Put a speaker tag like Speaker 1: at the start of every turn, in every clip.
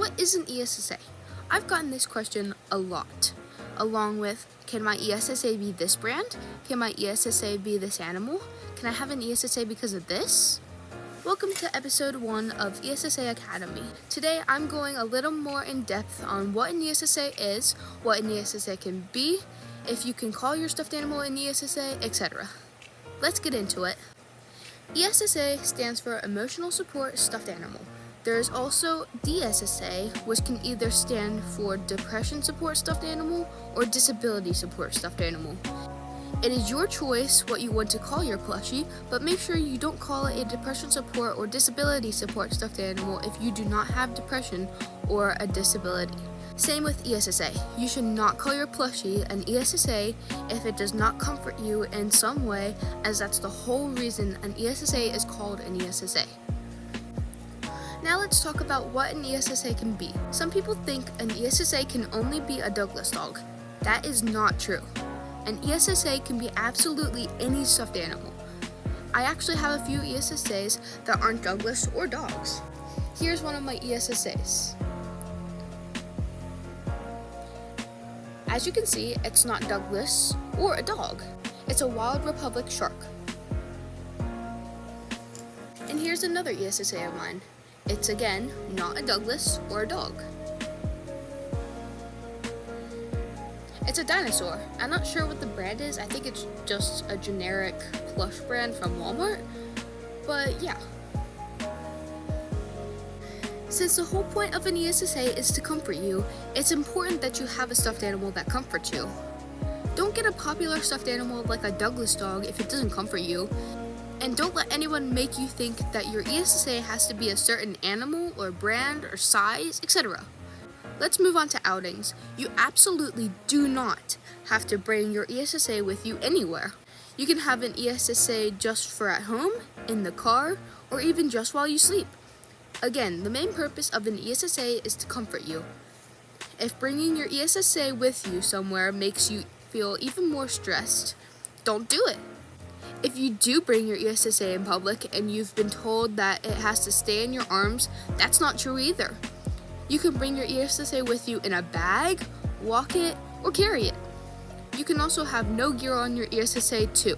Speaker 1: What is an ESSA? I've gotten this question a lot, along with, can my ESSA be this brand? Can my ESSA be this animal? Can I have an ESSA because of this? Welcome to episode 1 of ESSA Academy. Today I'm going a little more in depth on what an ESSA is, what an ESSA can be, if you can call your stuffed animal an ESSA, etc. Let's get into it. ESSA stands for Emotional Support Stuffed Animal. There is also DSSA, which can either stand for Depression Support Stuffed Animal or Disability Support Stuffed Animal. It is your choice what you want to call your plushie, but make sure you don't call it a Depression Support or Disability Support Stuffed Animal if you do not have depression or a disability. Same with ESSA. You should not call your plushie an ESSA if it does not comfort you in some way, as that's the whole reason an ESSA is called an ESSA. Now let's talk about what an ESSA can be. Some people think an ESSA can only be a Douglas dog. That is not true. An ESSA can be absolutely any stuffed animal. I actually have a few ESSAs that aren't Douglas or dogs. Here's one of my ESSAs. As you can see, it's not Douglas or a dog. It's a Wild Republic shark. And here's another ESSA of mine. It's again not a Douglas or a dog. It's a dinosaur. I'm not sure what the brand is. I think it's just a generic plush brand from Walmart. But yeah. Since the whole point of an ESSA is to comfort you, it's important that you have a stuffed animal that comforts you. Don't get a popular stuffed animal like a Douglas dog if it doesn't comfort you. And don't let anyone make you think that your ESSA has to be a certain animal or brand or size, etc. Let's move on to outings. You absolutely do not have to bring your ESSA with you anywhere. You can have an ESSA just for at home, in the car, or even just while you sleep. Again, the main purpose of an ESSA is to comfort you. If bringing your ESSA with you somewhere makes you feel even more stressed, don't do it. If you do bring your ESSA in public and you've been told that it has to stay in your arms, that's not true either. You can bring your ESSA with you in a bag, walk it, or carry it. You can also have no gear on your ESSA too.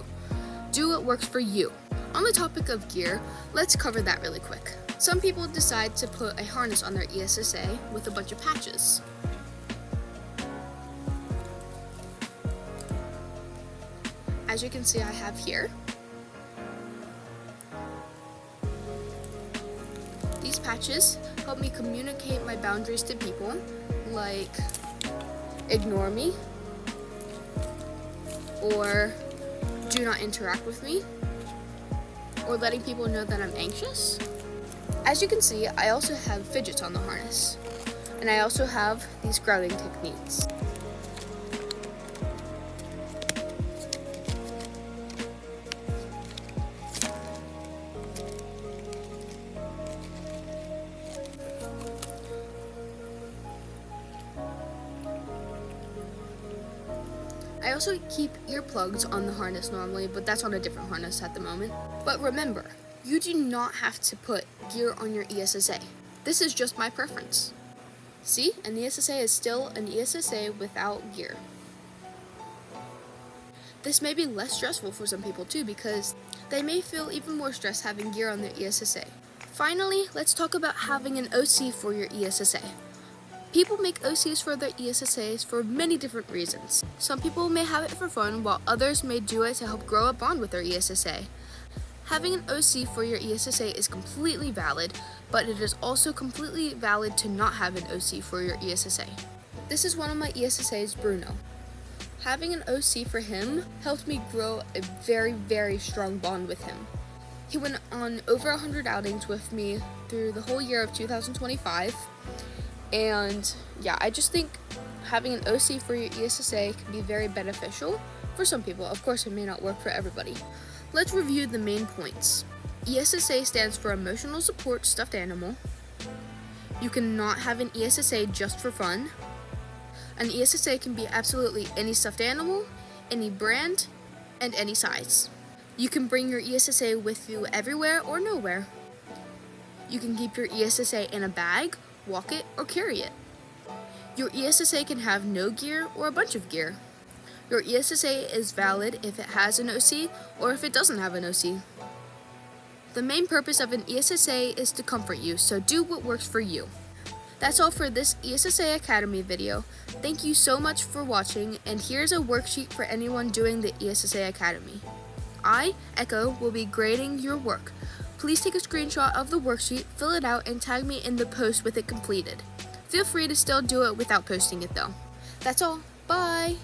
Speaker 1: Do what works for you. On the topic of gear, let's cover that really quick. Some people decide to put a harness on their ESSA with a bunch of patches. As you can see, I have here. These patches help me communicate my boundaries to people, like ignore me, or do not interact with me, or letting people know that I'm anxious. As you can see, I also have fidgets on the harness, and I also have these grounding techniques. I also keep earplugs on the harness normally, but that's on a different harness at the moment. But remember, you do not have to put gear on your ESSA. This is just my preference. See, an ESSA is still an ESSA without gear. This may be less stressful for some people too, because they may feel even more stress having gear on their ESSA. Finally, let's talk about having an OC for your ESSA. People make OCs for their ESSAs for many different reasons. Some people may have it for fun, while others may do it to help grow a bond with their ESSA. Having an OC for your ESSA is completely valid, but it is also completely valid to not have an OC for your ESSA. This is one of my ESSAs, Bruno. Having an OC for him helped me grow a very, very strong bond with him. He went on over 100 outings with me through the whole year of 2025. And yeah, I just think having an OC for your ESSA can be very beneficial for some people. Of course, it may not work for everybody. Let's review the main points. ESSA stands for Emotional Support Stuffed Animal. You cannot have an ESSA just for fun. An ESSA can be absolutely any stuffed animal, any brand, and any size. You can bring your ESSA with you everywhere or nowhere. You can keep your ESSA in a bag walk it, or carry it. Your ESSA can have no gear or a bunch of gear. Your ESSA is valid if it has an OC or if it doesn't have an OC. The main purpose of an ESSA is to comfort you, so do what works for you. That's all for this ESSA Academy video. Thank you so much for watching, and here's a worksheet for anyone doing the ESSA Academy. I, Echo, will be grading your work. Please take a screenshot of the worksheet, fill it out, and tag me in the post with it completed. Feel free to still do it without posting it though. That's all. Bye!